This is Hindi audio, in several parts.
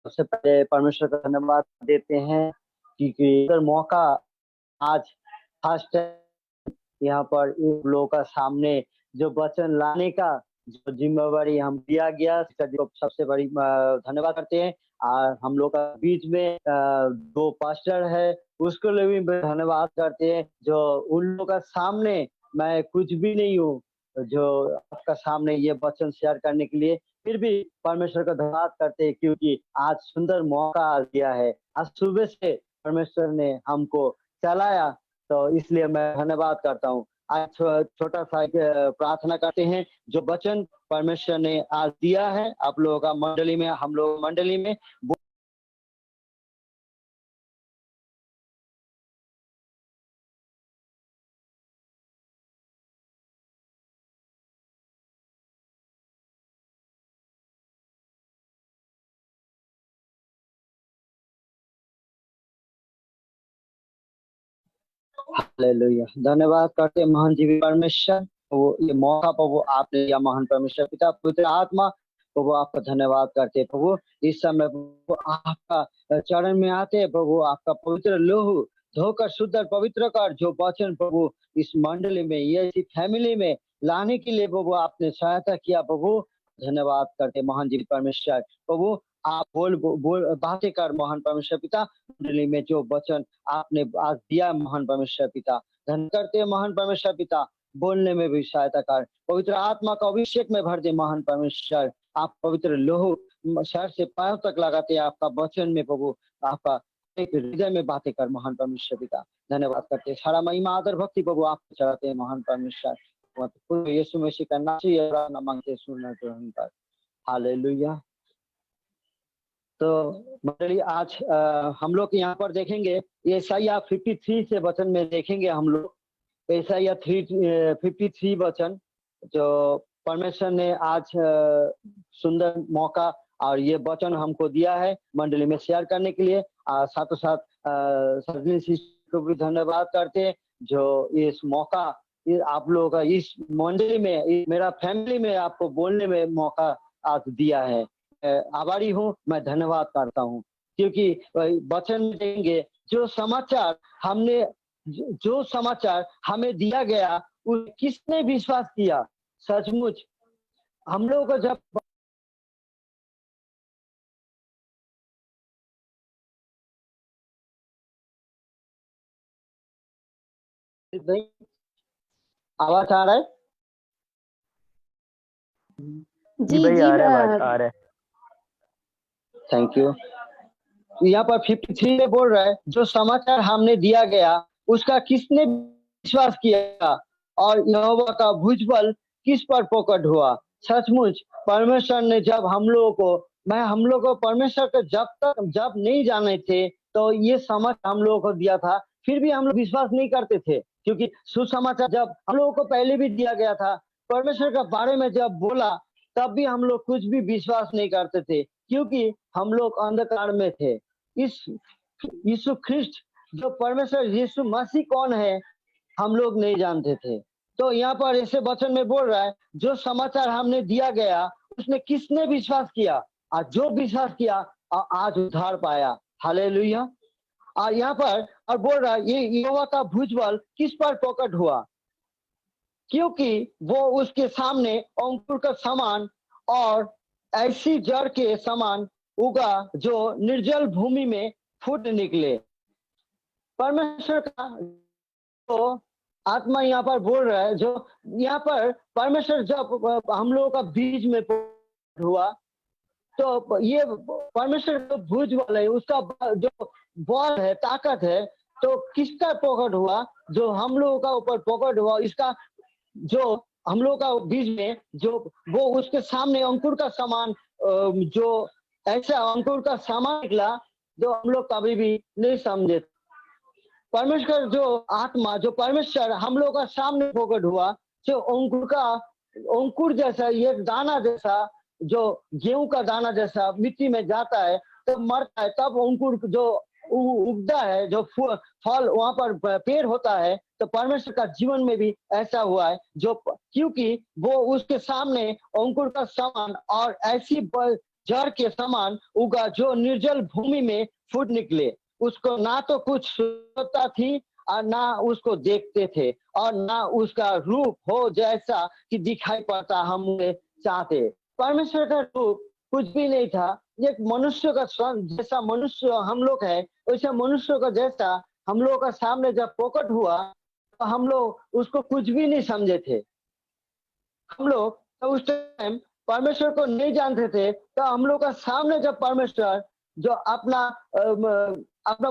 सबसे पहले परमेश्वर का धन्यवाद देते हैं कि अगर मौका आज फर्स्ट यहाँ पर इन लोगों का सामने जो वचन लाने का जो जिम्मेवारी हम दिया गया, इसका जो सबसे बड़ी धन्यवाद करते हैं। और हम लोग का बीच में दो पास्टर है, उसको लिए भी धन्यवाद करते हैं। जो उन लोगों का सामने मैं कुछ भी नहीं हूँ, जो आपका सामने ये वचन शेयर करने के लिए, फिर भी परमेश्वर का धन्यवाद करते हैं क्योंकि आज सुंदर मौका आ गया है। आज सुबह से परमेश्वर ने हमको चलाया, तो इसलिए मैं धन्यवाद करता हूँ। आज छोटा सा एक प्रार्थना करते हैं। जो वचन परमेश्वर ने आज दिया है आप लोगों का मंडली में, हम लोग मंडली में हालेलुया, धन्यवाद करते हैं महान जीवी परमेश्वर। वो ये मौका प्रभु आपने दिया, महान परमेश्वर पिता पवित्र आत्मा प्रभु आपका धन्यवाद करते हैं प्रभु। इस समय प्रभु आपका चरण में आते हैं प्रभु, आपका पवित्र लोहू धोकर शुद्ध और पवित्र कर जो वचन प्रभु इस मंडली में, ये इसी फैमिली में लाने के लिए प्रभु आपने सहायता किया प्रभु। धन्यवाद करते हैं महान जीवी परमेश्वर प्रभु। आप बोल बोल बातें कर महान परमेश्वर पिता, मंडली में जो वचन आपने आज दिया महान परमेश्वर पिता, धन्य करते हैं महान परमेश्वर पिता। बोलने में भी सहायता कर, पवित्र आत्मा का अभिषेक में भर दे महान परमेश्वर। आप पवित्र लोह सर से पैर तक लगाते हैं आपका वचन में प्रभु, आपका एक हृदय में बातें कर महान परमेश्वर पिता। धन्यवाद करते हैं, सारा महिमा आदर भक्ति प्रभु आपको चढ़ाते हैं महान परमेश्वर। यीशु मसीह का नाम से ये मांगते सुनना ग्रहण कर। हालेलुया। तो मंडली आज हम लोग यहाँ पर देखेंगे यशायाह 53 से वचन में देखेंगे हम लोग। यशायाह 53 वचन जो परमेश्वर ने आज सुंदर मौका और ये वचन हमको दिया है मंडली में शेयर करने के लिए। साथों साथ सजनी सिस्टर को भी धन्यवाद करते हैं जो इस मौका आप लोगों का इस मंडली में, मेरा फैमिली में आपको बोलने में मौका आज दिया है। आभारी हूँ, मैं धन्यवाद करता हूँ क्योंकि वचन देंगे जो समाचार हमने, जो समाचार हमें दिया गया उस किसने विश्वास किया। सचमुच हम लोगों को जब आवाज आ रहा है? जी भाई आ रहा है। Thank you. यहाँ पर 53 में बोल रहा है जो समाचार हमने दिया गया उसका किसने विश्वास किया और यहोवा का भुजबल किस पर प्रकट हुआ। सचमुच परमेश्वर ने जब हम लोगों को, हम लोग को परमेश्वर को जब नहीं जाने थे तो ये समाचार हम लोगों को दिया था, फिर भी हम लोग विश्वास नहीं करते थे क्योंकि सुसमाचार जब हम लोगों को पहले भी दिया गया था, परमेश्वर के बारे में जब बोला तब भी हम लोग कुछ भी विश्वास नहीं करते थे क्योंकि हम लोग अंधकार में थे। इस यीशु ख्रिस्ट जो परमेश्वर यीशु मसीह कौन है हम लोग नहीं जानते थे। तो यहाँ पर ऐसे वचन में बोल रहा है जो समाचार हमने दिया गया उसमें किसने विश्वास किया और जो विश्वास किया आज उद्धार पाया। हालेलुया। और यहाँ पर और बोल रहा है ये यहोवा का भुजबल किस पर प्रकट हुआ, क्योंकि वो उसके सामने अंकुर का समान और ऐसी जड़ के समान उगा जो निर्जल भूमि में फूट निकले। परमेश्वर का तो आत्मा यहाँ पर बोल रहा है, जो यहाँ पर परमेश्वर जब हम लोगों का बीज में हुआ तो ये परमेश्वर जो भुजबल है उसका जो बल है, ताकत है, तो किसका प्रकट हुआ, जो हम लोगों का ऊपर प्रकट हुआ। इसका जो हम लोग का बीज में जो वो उसके सामने अंकुर का समान, जो ऐसा अंकुर का समान निकला जो हम लोग कभी भी नहीं समझे। परमेश्वर जो आत्मा, जो परमेश्वर हम लोग का सामने प्रकट हुआ, जो अंकुर जैसा, ये दाना जैसा, जो गेहूं का दाना जैसा मिट्टी में जाता है तो मरता है, तब अंकुर जो उगता है, जो फल वहां पर पेड़ होता है। तो परमेश्वर का जीवन में भी ऐसा हुआ है, जो क्योंकि वो उसके सामने अंकुर का समान और ऐसी जड़ के समान उगा जो निर्जल भूमि में फूट निकले। उसको ना तो कुछ सुंदरता थी और ना उसको देखते थे और ना उसका रूप हो जैसा कि दिखाई पड़ता हम चाहते। परमेश्वर का रूप कुछ भी नहीं था। एक मनुष्य का जैसा मनुष्य हम लोग है, वैसे मनुष्य का जैसा हम लोग का सामने जब प्रकट हुआ तो हम लोग उसको कुछ भी नहीं समझे थे। हम लोग तो उस टाइम परमेश्वर को नहीं जानते थे। तो हम लोग का सामने जब परमेश्वर जो अपना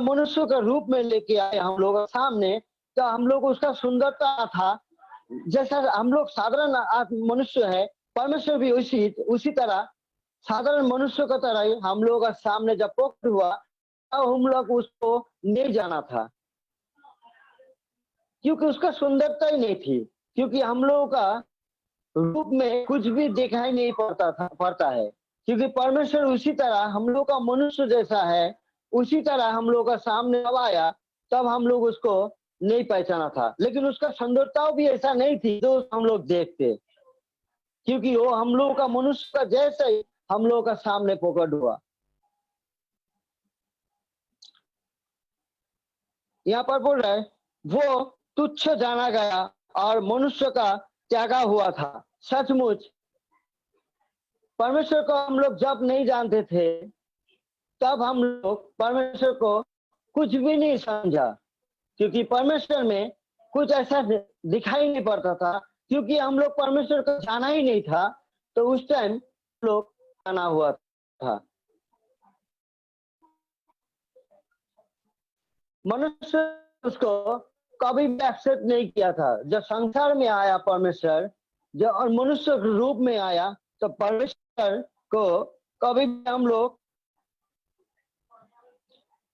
मनुष्य का रूप में लेके आए हम लोग के सामने, तो हम लोग उसका सुंदरता था जैसा हम लोग साधारण मनुष्य है, परमेश्वर भी उसी तरह साधारण मनुष्य की तरह ही हम लोग का सामने जब प्रकट हुआ तब हम लोग उसको नहीं जाना था, क्योंकि उसका सुंदरता ही नहीं थी। क्योंकि हम लोगों का रूप में कुछ भी दिखाई नहीं पड़ता है। क्योंकि परमेश्वर उसी तरह हम लोग का मनुष्य जैसा है, उसी तरह हम लोग का सामने जब आया तब हम लोग उसको नहीं पहचाना था। लेकिन उसका सुंदरता भी ऐसा नहीं थी जो हम लोग देखते, क्योंकि वो हम लोग का मनुष्य का जैसा ही हम लोग का सामने प्रकट हुआ। यहाँ पर बोल रहा है वो तुच्छ जाना गया और मनुष्य का त्यागा हुआ था। सचमुच परमेश्वर को हम लोग जब नहीं जानते थे तब हम लोग परमेश्वर को कुछ भी नहीं समझा, क्योंकि परमेश्वर में कुछ ऐसा दिखाई नहीं पड़ता था। क्योंकि हम लोग परमेश्वर को जाना ही नहीं था, तो उस टाइम लोग जाना हुआ था। मनुष्य उसको कभी भी एक्सेप्ट नहीं किया था। जब संसार में आया परमेश्वर, जब और मनुष्य के रूप में आया, तो परमेश्वर को कभी भी हम लोग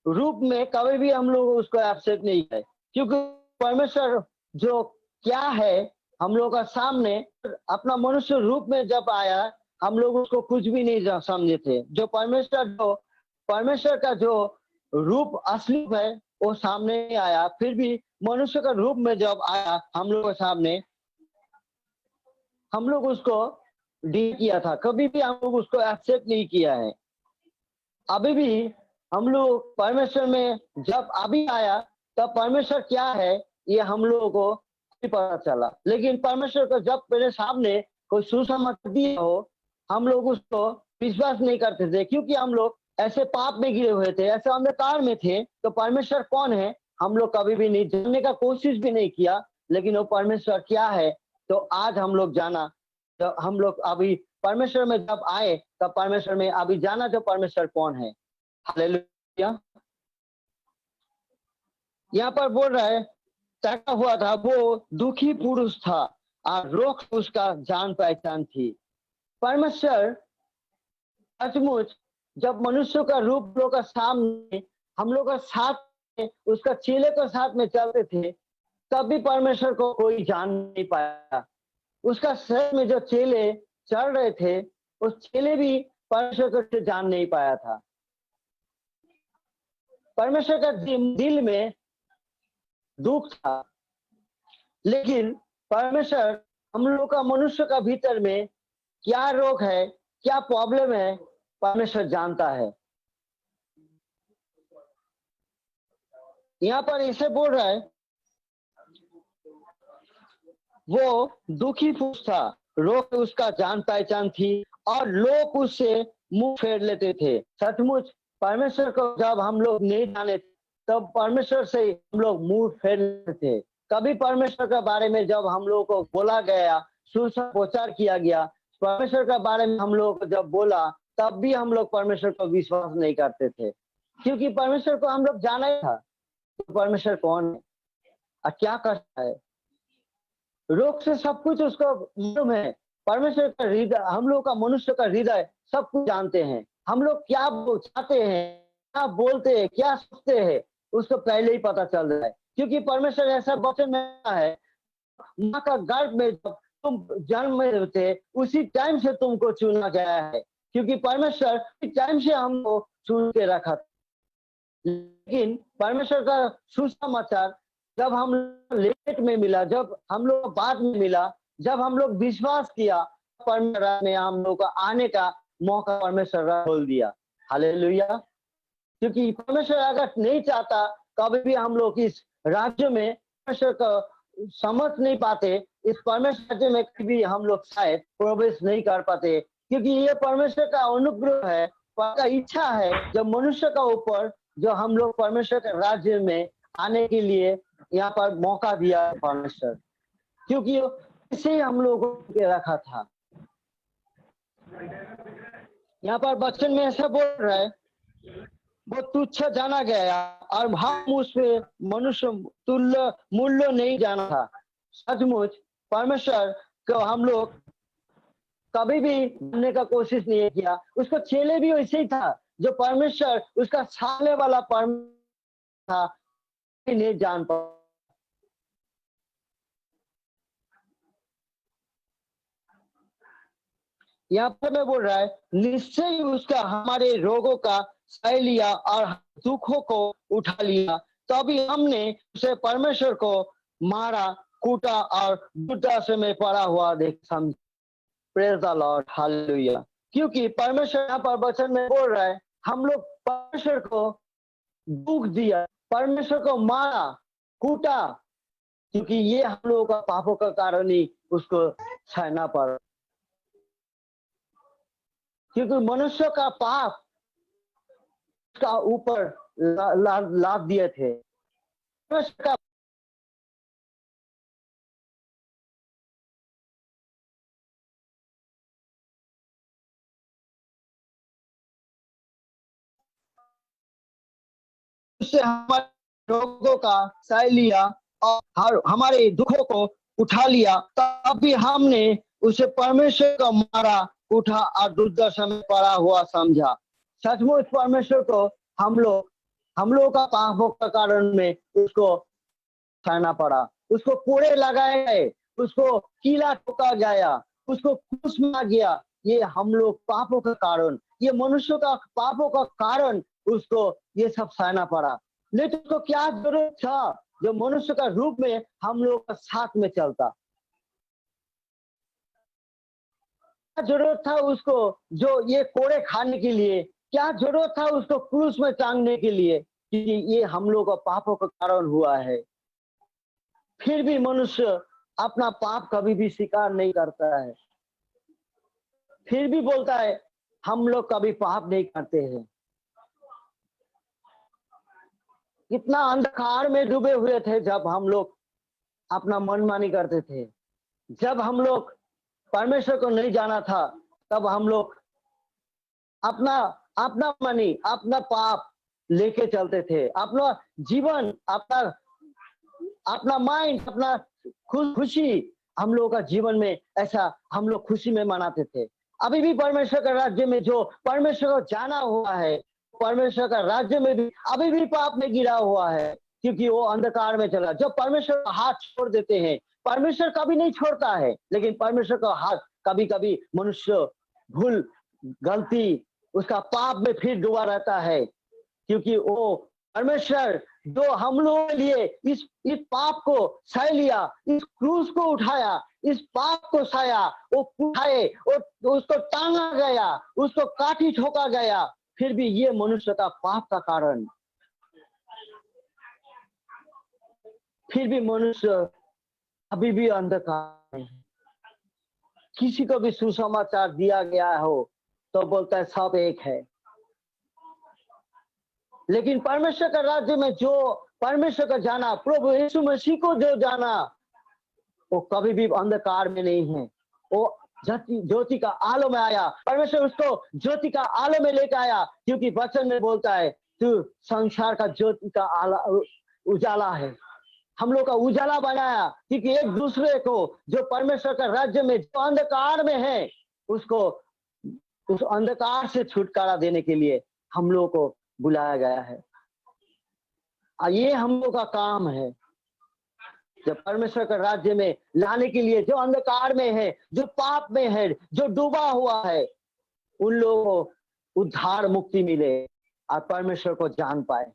रूप में कभी भी हम लोग उसको एक्सेप्ट नहीं किया, क्योंकि परमेश्वर जो क्या है हम लोग का सामने अपना मनुष्य रूप में जब आया हम लोग उसको कुछ भी नहीं समझे थे। जो परमेश्वर का जो रूप असली है वो सामने आया, फिर भी मनुष्य का रूप में जब आया हम लोग के सामने, हम लोग उसको डी किया था, कभी भी हम लोग उसको एक्सेप्ट नहीं किया है। अभी भी हम लोग परमेश्वर में जब अभी आया तब परमेश्वर क्या है ये हम लोगों को नहीं पता चला। लेकिन परमेश्वर को जब मेरे सामने कोई सुसमाचार दिया हो हम लोग उसको विश्वास नहीं करते थे, क्योंकि हम लोग ऐसे पाप में गिरे हुए थे, ऐसे अंधकार में थे। तो परमेश्वर कौन है हम लोग कभी भी नहीं जानने का कोशिश भी नहीं किया। लेकिन वो परमेश्वर क्या है तो आज हम लोग जाना। तो हम लोग अभी परमेश्वर में जब आए तब परमेश्वर में अभी जाना जो परमेश्वर कौन है। हालेलुया। यहाँ पर बोल रहा है तैका हुआ था, वो दुखी पुरुष था और रोग उसका जान पहचान थी। परमेश्वर सचमुच जब मनुष्य का रूप लोग का सामने हम लोग का साथ में उसका चेले के साथ में चलते थे, तब भी परमेश्वर को कोई जान नहीं पाया। उसका शहर में जो चेले चल रहे थे उस चेले भी परमेश्वर को जान नहीं पाया था। परमेश्वर का दिल में दुख था, लेकिन परमेश्वर हम लोग का मनुष्य का भीतर में क्या रोग है क्या प्रॉब्लम है परमेश्वर जानता है। यहाँ पर इसे बोल रहा है वो दुखी पुरुष था, रोग उसका जान पहचान थी और लोग उससे मुंह फेर लेते थे। सचमुच परमेश्वर को जब हम लोग नहीं जाने तब परमेश्वर से हम लोग मुंह फेर लेते थे। कभी परमेश्वर के बारे में जब हम लोग को बोला गया, सुसमाचार किया गया, परमेश्वर के बारे में हम लोग को जब बोला तब भी हम लोग परमेश्वर को विश्वास नहीं करते थे, क्योंकि परमेश्वर को हम लोग जाना ही था तो परमेश्वर कौन है और क्या करता है। रोग से सब कुछ उसको मालूम है। परमेश्वर का हृदय हम लोग का मनुष्य का हृदय सब कुछ जानते हैं। हम लोग क्या चाहते हैं, क्या बोलते हैं, क्या सोचते हैं उसको पहले ही पता चल रहा है, क्योंकि परमेश्वर ऐसा वचन में है माँ का गर्भ में जब तुम जन्म में होते उसी टाइम से तुमको चुना गया है, क्योंकि परमेश्वर इस टाइम से हमको चुन के रखा था। लेकिन परमेश्वर का सुसमाचार जब हम लेट में मिला, जब हम लोग बाद में मिला, जब हम लोग विश्वास किया परमेश्वर में हम लोग का आने का मौका परमेश्वर खोल दिया। हालेलुया। क्योंकि परमेश्वर अगर नहीं चाहता, कभी भी हम लोग इस राज्य में परमेश्वर को समझ नहीं पाते, इस परमेश्वर राज्य में कभी हम लोग शायद प्रवेश नहीं कर पाते, क्योंकि ये परमेश्वर का अनुग्रह है, का इच्छा है जो मनुष्य का ऊपर, जो हम लोग परमेश्वर के राज्य में आने के लिए यहाँ पर मौका दिया परमेश्वर, क्योंकि इसे हम लोगों के रखा था। यहाँ पर वचन में ऐसा बोल रहा है, वो तुच्छ जाना गया और हम उसमें मनुष्य तुल्य मूल्य नहीं जाना था। सचमुच परमेश्वर को हम लोग कभी भी जानने का कोशिश नहीं किया। उसको चेले भी वैसे ही था, जो परमेश्वर उसका सामने वाला परमेश्वर था, नहीं जान पा। यहाँ पर मैं बोल रहा है, निश्चय ही उसका हमारे रोगों का सह लिया और दुखों को उठा लिया, तभी हमने उसे परमेश्वर को मारा, कूटा और वृद्धाश्रम में पड़ा हुआ देख समझ। Praise the Lord, hallelujah. क्योंकि परमेश्वर यहाँ पर वचन में बोल रहा है, हम लोग परमेश्वर को दुख दिया, परमेश्वर को मारा, कूटा, क्योंकि ये हम लोगों का पापों का कारण ही उसको सहना पड़ा। क्योंकि मनुष्य का पाप उसका ऊपर लाद दिए थे। मनुष्य का उससे हमारे रोगों का सह लिया और हमारे दुखों को उठा लिया, तब भी हमने उसे परमेश्वर को मारा, उठा और दुर्दशा में पड़ा हुआ समझा। सचमुच परमेश्वर को हम लोग का पापों का कारण में उसको सहना पड़ा, उसको कोड़े लगाए गए, उसको कीला ठोका गया, उसको क्रूस मारा गया। ये हम लोग पापों का कारण, ये मनुष्य का पापों का कारण उसको ये सब सहना पड़ा। नहीं तो उसको क्या जरूरत था, जो मनुष्य का रूप में हम लोग का साथ में चलता। क्या जरूरत था उसको जो ये कोड़े खाने के लिए, क्या जरूरत था उसको क्रूस में टांगने के लिए, क्योंकि ये हम लोग का पापों का कारण हुआ है। फिर भी मनुष्य अपना पाप कभी भी स्वीकार नहीं करता है, फिर भी बोलता है हम लोग कभी पाप नहीं करते हैं। कितना अंधकार में डूबे हुए थे जब हम लोग अपना मनमानी करते थे, जब हम लोग परमेश्वर को नहीं जाना था, तब हम लोग अपना अपना मनी, अपना पाप लेके चलते थे, अपना जीवन, अपना माइंड, अपना खुशी, हम लोगों का जीवन में ऐसा हम लोग खुशी में मनाते थे। अभी भी परमेश्वर का राज्य में जो परमेश्वर को जाना हुआ है, परमेश्वर का राज्य में भी अभी भी पाप में गिरा हुआ है, क्योंकि वो अंधकार में चला। जब परमेश्वर का हाथ छोड़ देते हैं, परमेश्वर कभी नहीं छोड़ता है, लेकिन परमेश्वर का हाथ कभी कभी मनुष्य भूल, गलती, उसका पाप में फिर डूबा रहता है, क्योंकि वो परमेश्वर जो हम लोगों के लिए इस पाप को सह लिया, इस क्रूस को उठाया, इस पाप को सहा, वो उठाए और उसको टांगा गया, उसको काटी ठोका गया, फिर भी ये मनुष्य का पाप का कारण, फिर भी मनुष्य अभी भी अंधकार है। किसी को भी सुसमाचार दिया गया हो तो बोलता है सब एक है, लेकिन परमेश्वर का राज्य में जो परमेश्वर का जाना, प्रभु यीशु मसीह को जो जाना, वो कभी भी अंधकार में नहीं है, वो ज्योति का आलो में आया। परमेश्वर उसको ज्योति का आलो में लेकर आया, क्योंकि वचन में बोलता है तू संसार का ज्योति का उजाला है। हम लोग का उजाला बनाया, क्योंकि एक दूसरे को जो परमेश्वर का राज्य में जो अंधकार में है, उसको उस अंधकार से छुटकारा देने के लिए हम लोग को बुलाया गया है। और ये हम लोग का काम है, जब परमेश्वर का राज्य में लाने के लिए, जो अंधकार में है, जो पाप में है, जो डूबा हुआ है, उन लोगों को उद्धार मुक्ति मिले और परमेश्वर को जान पाए।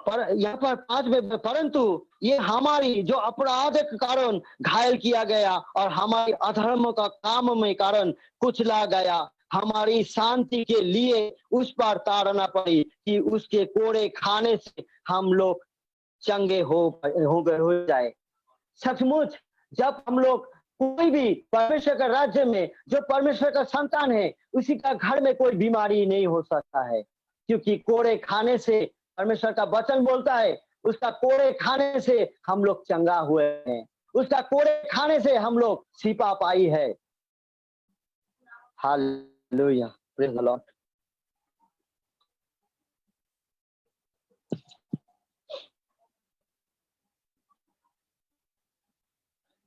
पर यहाँ पर 5 में, परंतु ये हमारी जो अपराध के कारण घायल किया गया और हमारी अधर्म का काम में कारण कुचला गया, हमारी शांति के लिए उस पर ताड़ना पड़ी कि उसके कोड़े खाने से हम लोग चंगे हो जाए। सचमुच जब हम लोग कोई भी परमेश्वर का राज्य में जो परमेश्वर का संतान है, उसी का घर में कोई बीमारी नहीं हो सकता है, क्योंकि कोड़े खाने से परमेश्वर का वचन बोलता है, उसका कोड़े खाने से हम लोग चंगा हुए हैं, उसका कोड़े खाने से हम लोग शिफा पाई है। Hallelujah, praise the Lord.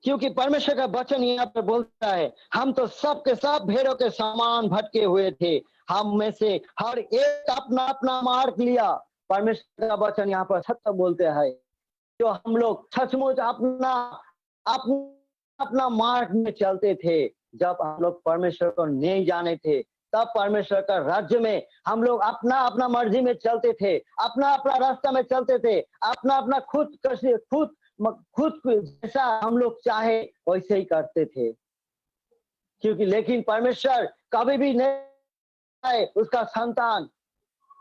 क्योंकि परमेश्वर का वचन यहाँ पर बोलता है, हम तो सब के सब भेड़ों के समान भटके हुए थे, हम में से हर एक अपना अपना मार्ग लिया। परमेश्वर का वचन यहाँ पर सत्य बोलते हैं, जो हम लोग सचमुच अपना अपना अपना मार्ग में चलते थे। जब हम लोग परमेश्वर को नहीं जाने थे, तब परमेश्वर का राज्य में हम लोग अपना अपना मर्जी में चलते थे, अपना अपना रास्ता में चलते थे, अपना अपना खुद जैसा हम लोग चाहे वैसे ही करते थे। क्योंकि लेकिन परमेश्वर कभी भी नहीं उसका संतान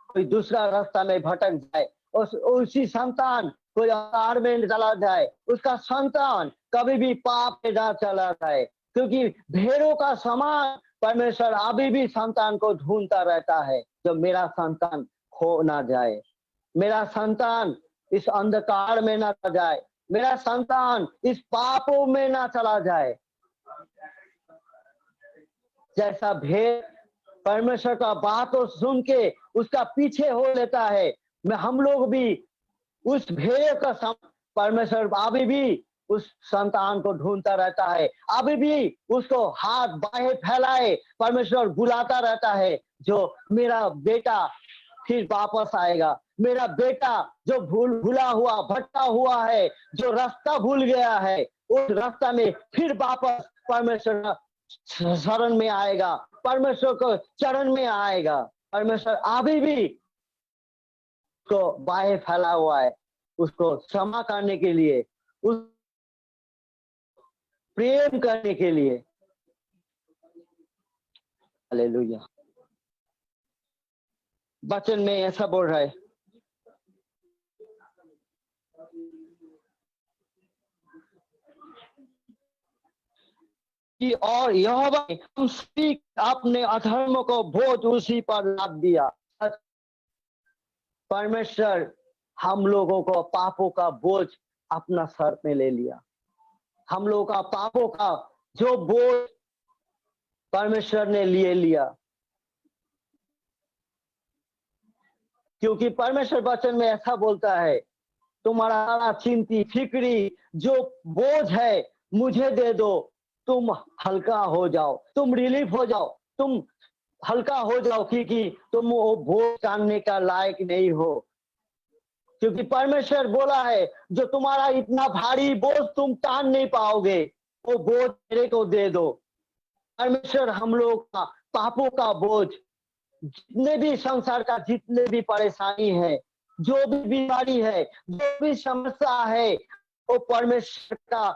कोई दूसरा रास्ता में भटक जाए, उसी संतान कोई अंधकार में चला जाए, उसका संतान कभी भी पाप में ना चला जाए, क्योंकि भेड़ों का समान परमेश्वर अभी भी संतान को ढूंढता रहता है, जो मेरा संतान खो ना जाए, मेरा संतान इस अंधकार में ना जाए, मेरा संतान इस पापों में ना चला जाए। जैसा भेड़ परमेश्वर का बातों सुन के उसका पीछे हो लेता है, हम लोग भी उस भेड़ का परमेश्वर अभी भी उस संतान को ढूंढता रहता है, अभी भी उसको हाथ बाहें फैलाए परमेश्वर बुलाता रहता है, जो मेरा बेटा फिर वापस आएगा, मेरा बेटा जो भूला हुआ भटका हुआ है, जो रास्ता भूल गया है, उस रास्ता में फिर वापस परमेश्वर शरण में आएगा, परमेश्वर को चरण में आएगा। परमेश्वर अभी भी उसको बाहें फैला हुआ है, उसको क्षमा करने के लिए, उस प्रेम करने के लिए। हालेलुया। वचन में ऐसा बोल रहा है, कि और यहोवा ने हम सभी अपने अधर्म को बोझ उसी पर लाद दिया। परमेश्वर हम लोगों को पापों का बोझ अपना सर में ले लिया, हम लोगों का पापों का जो बोझ परमेश्वर ने लिए लिया, क्योंकि परमेश्वर वचन में ऐसा बोलता है, तुम्हारा सारा चिंती फिक्री जो बोझ है मुझे दे दो, तुम हल्का हो जाओ, तुम रिलीफ हो जाओ, तुम हल्का हो जाओ, क्योंकि तुम वो बोझ टानने का लायक नहीं हो। क्योंकि परमेश्वर बोला है, जो तुम्हारा इतना भारी बोझ तुम टान नहीं पाओगे, वो बोझ मेरे को दे दो। परमेश्वर हम लोग का पापों का बोझ, जितने भी संसार का जितने भी परेशानी है, जो भी बीमारी है, जो भी समस्या है, वो परमेश्वर का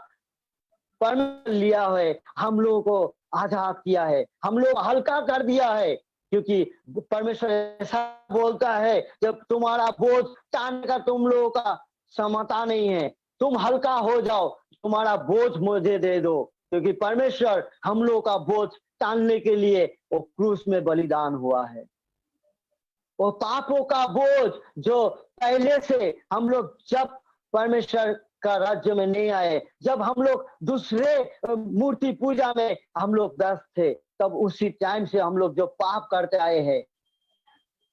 परमेश्वर लिया है, हम लोगों को आजाद किया है, हम लोग हल्का कर दिया है। क्योंकि परमेश्वर ऐसा बोलता है, जब तुम्हारा बोझ टालने का तुम लोगों का क्षमता नहीं है, तुम हल्का हो जाओ, तुम्हारा बोझ मुझे दे दो। क्योंकि परमेश्वर हम लोगों का बोझ टालने के लिए वो क्रूस में बलिदान हुआ है। वो पापों का बोझ जो पहले से हम लोग जब परमेश्वर का राज्य में नहीं आए, जब हम लोग दूसरे मूर्ति पूजा में हम लोग व्यस्त थे, तब उसी टाइम से हम लोग जो पाप करते आए हैं,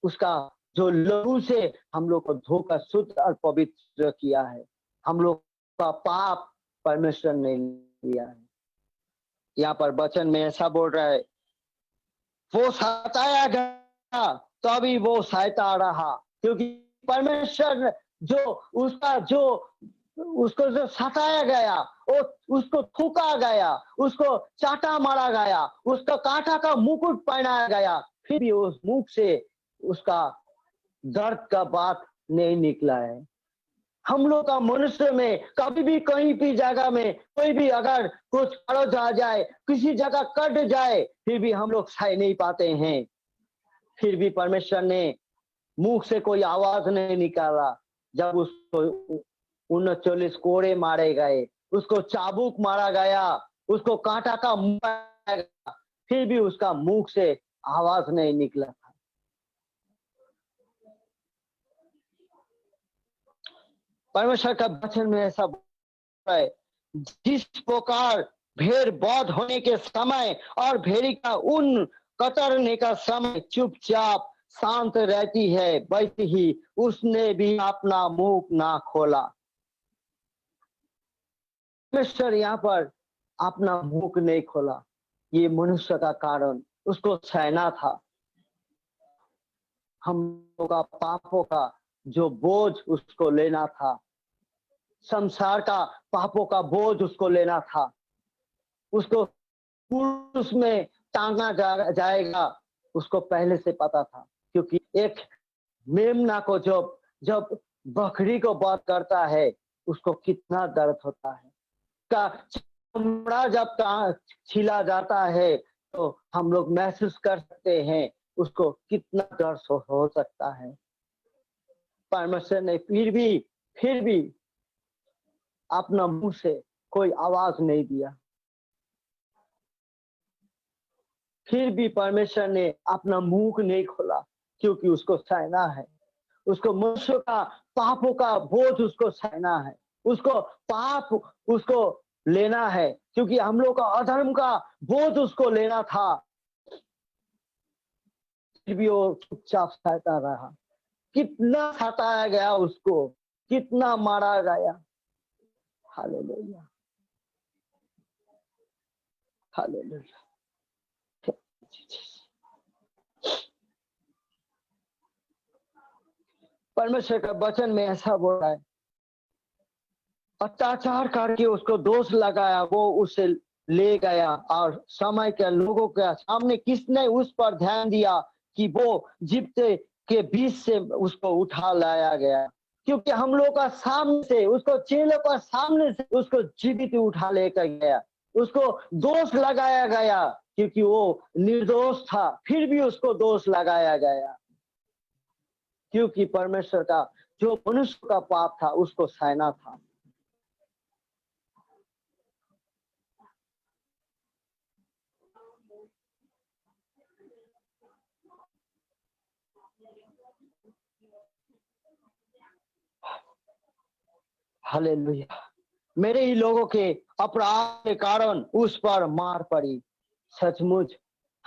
उसका जो लहू से हम लोग को धोकर शुद्ध और पवित्र किया है, हम लोग का पाप परमेश्वर ने लिया है। यहाँ पर वचन में ऐसा बोल रहा है, वो सताया गया तभी वो सहता रहा, क्योंकि परमेश्वर जो उसको जो सताया गया, उसको थूका गया, उसको चाटा मारा गया, उसका कांटा का मुकुट पहनाया गया, फिर भी उस मुख से उसका दर्द का बात नहीं निकला है। हम लोग का मनुष्य में कभी भी कहीं भी जगह में कोई भी अगर कुछ खड़ोस आ जाए, किसी जगह कट जाए, फिर भी हम लोग सह नहीं पाते हैं। फिर भी परमेश्वर ने मुख से कोई आवाज नहीं निकाला। जब उसको 39 कोड़े मारे गए, उसको चाबुक मारा गया, उसको कांटा का मुंह बनाया गया, फिर भी उसका मुख से आवाज नहीं निकला था। परमेश्वर का वचन में ऐसा है, जिस प्रकार भेड़ बौद्ध होने के समय और भेड़ी का ऊन कतरने का समय चुपचाप शांत रहती है, वैसे ही उसने भी अपना मुंह ना खोला। परमेश्वर यहाँ पर अपना मुंह नहीं खोला। ये मनुष्य का कारण उसको सहना था। हम लोग का पापों का जो बोझ उसको लेना था, संसार का पापों का बोझ उसको लेना था। उसको क्रूस में टांगा जाएगा, उसको पहले से पता था। क्योंकि एक मेमना को जब बकरी को वध करता है, उसको कितना दर्द होता है। का चमड़ा जब छिला जाता है तो हम लोग महसूस कर सकते हैं उसको कितना दर्द हो सकता है। परमेश्वर ने फिर भी अपना मुंह से कोई आवाज नहीं दिया। फिर भी परमेश्वर ने अपना मुंह नहीं खोला, क्योंकि उसको सहना है। उसको मनुष्य का पापों का बोझ उसको सहना है। उसको पाप उसको लेना है, क्योंकि हम लोग का अधर्म का बोझ उसको लेना था। फिर भी वो चुपचाप सहता रहा। कितना सताया गया उसको, कितना मारा गया। Hallelujah, hallelujah. परमेश्वर का वचन में ऐसा बोल रहा है, अत्याचार करके उसको दोष लगाया, वो उसे ले गया और समय के लोगों के सामने किसने उस पर ध्यान दिया कि वो जीवते के बीच से उसको उठा लाया गया। क्योंकि हम लोग का सामने से उसको चेलों का सामने से उसको जीवित उठा लेकर गया। उसको दोष लगाया गया क्योंकि वो निर्दोष था, फिर भी उसको दोष लगाया गया। क्योंकि परमेश्वर का जो मनुष्य का पाप था उसको सहना था। हालेलुया। मेरे ही लोगों के अपराध के कारण उस पर मार पड़ी। सचमुच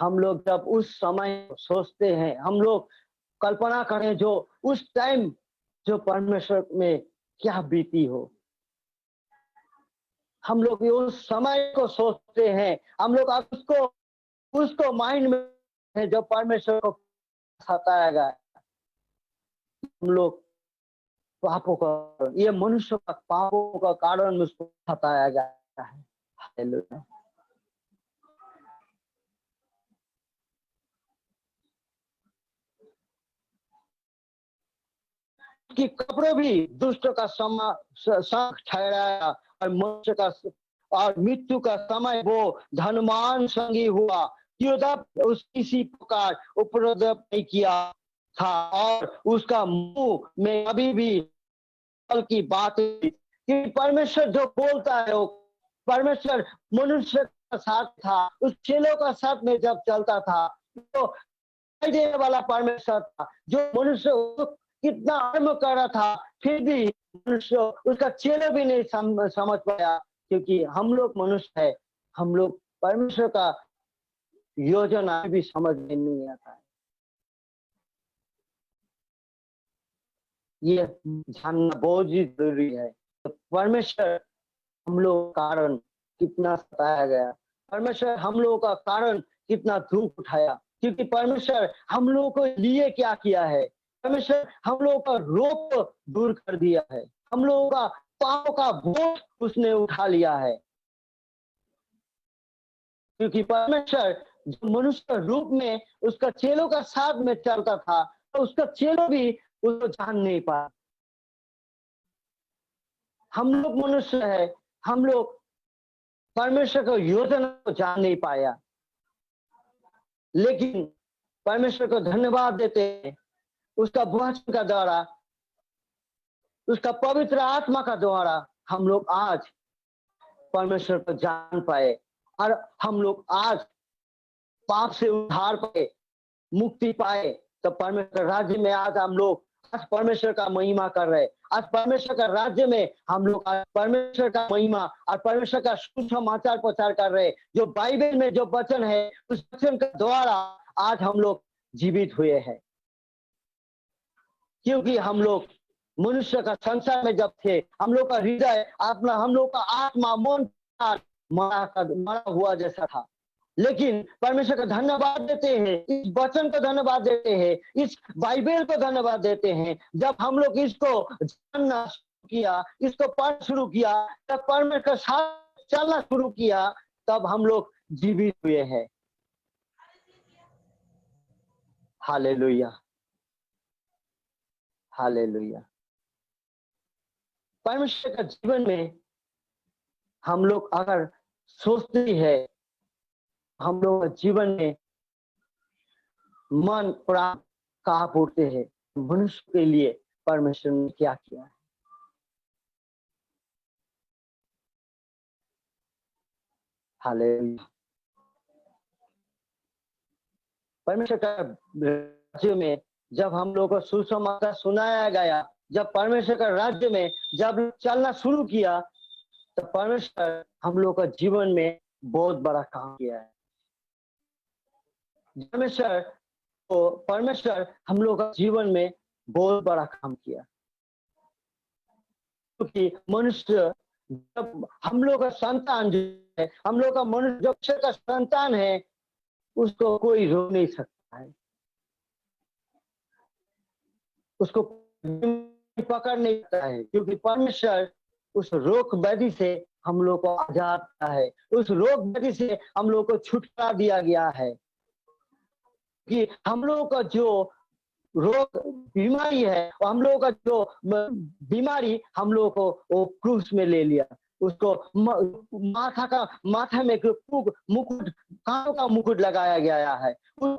हम लोग जब उस समय सोचते हैं, हम लोग कल्पना करें जो उस टाइम जो परमेश्वर में क्या बीती हो। हम लोग उस समय को सोचते हैं, हम लोग उसको माइंड में है जो परमेश्वर को सताया गया। हम लोग पापों का, ये मनुष्य का पापों का कारण उसको सताया गया है। हालेलुया। कि कपड़े भी दुष्ट का संग ठहराया और मनुष्य का और मृत्यु का समय वो धनवान संगी हुआ। उस किसी प्रकार उपद्रव नहीं किया था और उसका मुंह में अभी भी की बात कि परमेश्वर जो बोलता है वो परमेश्वर मनुष्य का साथ था। उस चेलों का साथ में जब चलता था तो देने वाला परमेश्वर था, जो मनुष्य कितना कर्म कर रहा था, फिर भी मनुष्य उसका चेहरा भी नहीं समझ पाया। क्योंकि हम लोग मनुष्य है, हम लोग परमेश्वर का योजना भी समझ में नहीं आता है। ये जानना बहुत ही जरूरी है। तो परमेश्वर हम लोग कारण कितना सताया गया, परमेश्वर हम लोगों का कारण कितना दुख उठाया। क्योंकि परमेश्वर हम लोगों को लिए क्या किया है, परमेश्वर हम लोगों का रोग दूर कर दिया है, हम लोगों का पापों का बोझ उसने उठा लिया है। क्योंकि परमेश्वर जो मनुष्य रूप में उसका चेलों का साथ में चलता था, तो उसका चेलों भी उसको जान नहीं पाया। हम लोग मनुष्य है, हम लोग परमेश्वर को योजना को जान नहीं पाया, लेकिन परमेश्वर को धन्यवाद देते हैं, उसका वचन का द्वारा, उसका पवित्र आत्मा का द्वारा हम लोग आज परमेश्वर को जान पाए और हम लोग आज पाप से उद्धार पाए, मुक्ति पाए। तो परमेश्वर राज्य में आज हम लोग आज परमेश्वर का महिमा कर रहे, आज परमेश्वर का राज्य में हम लोग आज परमेश्वर का महिमा और परमेश्वर का सुसमाचार प्रचार कर रहे। जो बाइबल में जो वचन है, उस वचन के द्वारा आज हम लोग जीवित हुए हैं, क्योंकि हम लोग मनुष्य का संसार में जब थे, हम लोग का हृदय आत्मा, हम लोग का आत्मा मन मरा हुआ जैसा था। लेकिन परमेश्वर का धन्यवाद देते हैं, इस वचन को धन्यवाद देते हैं, इस बाइबल को धन्यवाद देते हैं। जब हम लोग इसको जानना शुरू किया, इसको पढ़ना शुरू किया, जब परमेश्वर के साथ चलना शुरू किया, तब हम लोग जीवित हुए हैं। Hallelujah, hallelujah. परमेश्वर का जीवन में हम लोग अगर सोचते हैं, हम लोग जीवन में मन प्राण कहा पूर्ते हैं, मनुष्य के लिए परमेश्वर ने क्या किया है। हालेलुया। परमेश्वर का राज्य में जब हम लोग को सुसमाचार सुनाया गया, जब परमेश्वर का राज्य में जब चलना शुरू किया, तो परमेश्वर हम लोग का जीवन में बहुत बड़ा काम किया है। परमेश्वर हम लोग का जीवन में बहुत बड़ा काम किया, क्योंकि मनुष्य जब हम लोग का संतान जो है, हम लोग का मनुष्य जब ईश्वर का संतान है, उसको कोई रोक नहीं सकता है, उसको पकड़ नहीं सकता है, क्योंकि परमेश्वर उस रोग व्याधि से हम लोग को आजाद किया है, उस रोग व्याधि से हम लोग को छुटकारा दिया गया है। कि हम लोगों का जो रोग बीमारी है, हम लोगों का जो बीमारी हम लोगों को वो क्रूस में ले लिया, उसको माथा में मुकुट, कानों का मुकुट लगाया गया है, उस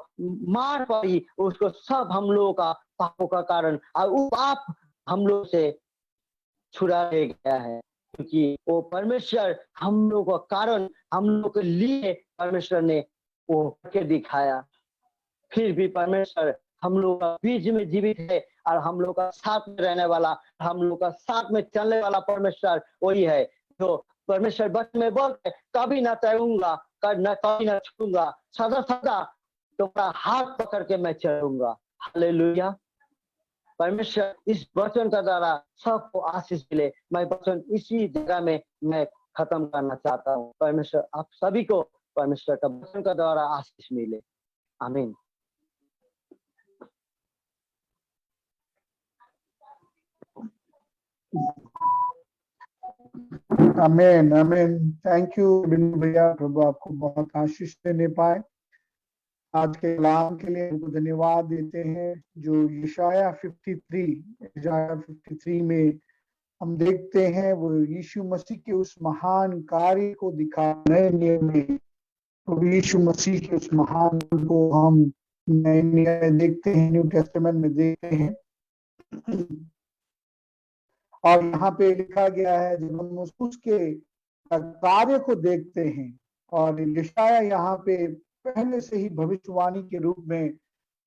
मार पर ही उसको सब हम लोगों का पापों का कारण और वो पाप हम लोग से छुड़ा ले गया है, क्योंकि वो परमेश्वर हम लोग का कारण हम लोग के लिए परमेश्वर ने वो करके दिखाया। फिर भी परमेश्वर हम लोग का बीच में जीवित है और हम लोग का साथ में रहने वाला, हम लोग का साथ में चलने वाला परमेश्वर वही है जो परमेश्वर वचन में बोलते कभी ना तैरूंगा, कभी ना छूंगा, सदा सदा तुम्हारा हाथ पकड़ के मैं चलूंगा। हालेलुया। परमेश्वर इस वचन का द्वारा सबको आशीष मिले। मैं वचन इसी जगह में मैं खत्म करना चाहता हूँ। परमेश्वर आप सभी को परमेश्वर का वचन का द्वारा आशीष मिले। आमीन। आमीन आमीन। थैंक यू बिनु भैया, प्रभु आपको बहुत आशीष देने पाए। आज के कलाम के लिए उनको धन्यवाद देते हैं। जो यशाया 53 में हम देखते हैं वो यीशु मसीह के उस महान कार्य को दिखा नए नियम में, तो यीशु मसीह के उस महान को हम नए नियम में देखते हैं, न्यू टेस्टामेंट में देखते हैं। और यहाँ पे लिखा गया है जब हम उसके कार्य को देखते हैं, और यशाया यहाँ पे पहले से ही भविष्यवाणी के रूप में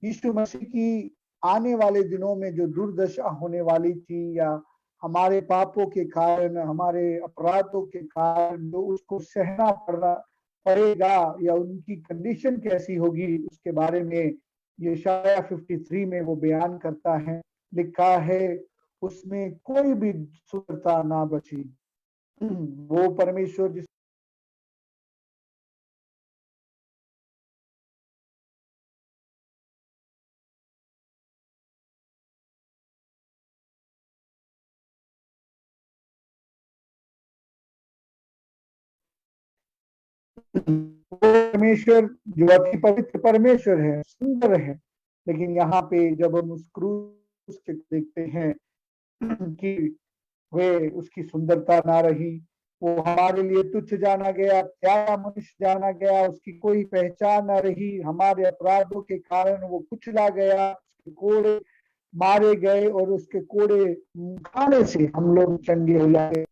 यीशु मसीह की आने वाले दिनों में जो दुर्दशा होने वाली थी, या हमारे पापों के कारण, हमारे अपराधों के कारण जो उसको सहना पड़ेगा, या उनकी कंडीशन कैसी होगी, उसके बारे में यशाया 53 में वो बयान करता है। लिखा है उसमें कोई भी सुंदरता ना बची। वो परमेश्वर जिस परमेश्वर जो अति पवित्र परमेश्वर है, सुंदर है, लेकिन यहाँ पे जब हम उस क्रूस उसके देखते हैं कि वे उसकी सुंदरता ना रही, वो हमारे लिए तुच्छ जाना गया, प्यारा मनुष्य जाना गया, उसकी कोई पहचान न रही, हमारे अपराधों के कारण वो कुचला गया, उसके कोड़े मारे गए और उसके कोड़े खाने से हम लोग चंगे हो जाए।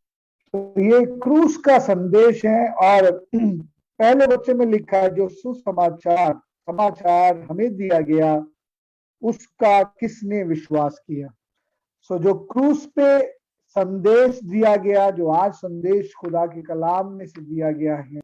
तो ये क्रूस का संदेश है। और पहले बच्चे में लिखा है जो समाचार हमें दिया गया उसका किसने विश्वास किया। सो जो क्रूस पे संदेश दिया गया, जो आज संदेश खुदा के कलाम में से दिया गया है,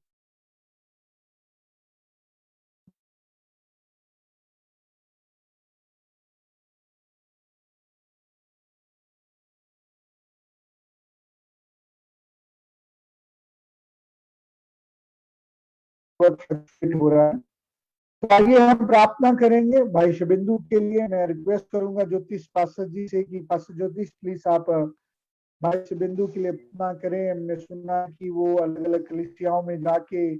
हो रहा है। तो आइए हम प्रार्थना करेंगे भाई शुभेंदु के लिए। मैं रिक्वेस्ट करूंगा ज्योतिष पास्टर जी से कि पास्टर ज्योतिष प्लीज आप भाई शुभेंदु के लिए प्रार्थना करें। हमने सुना कि वो अलग अलग कलीसियाओं में जाके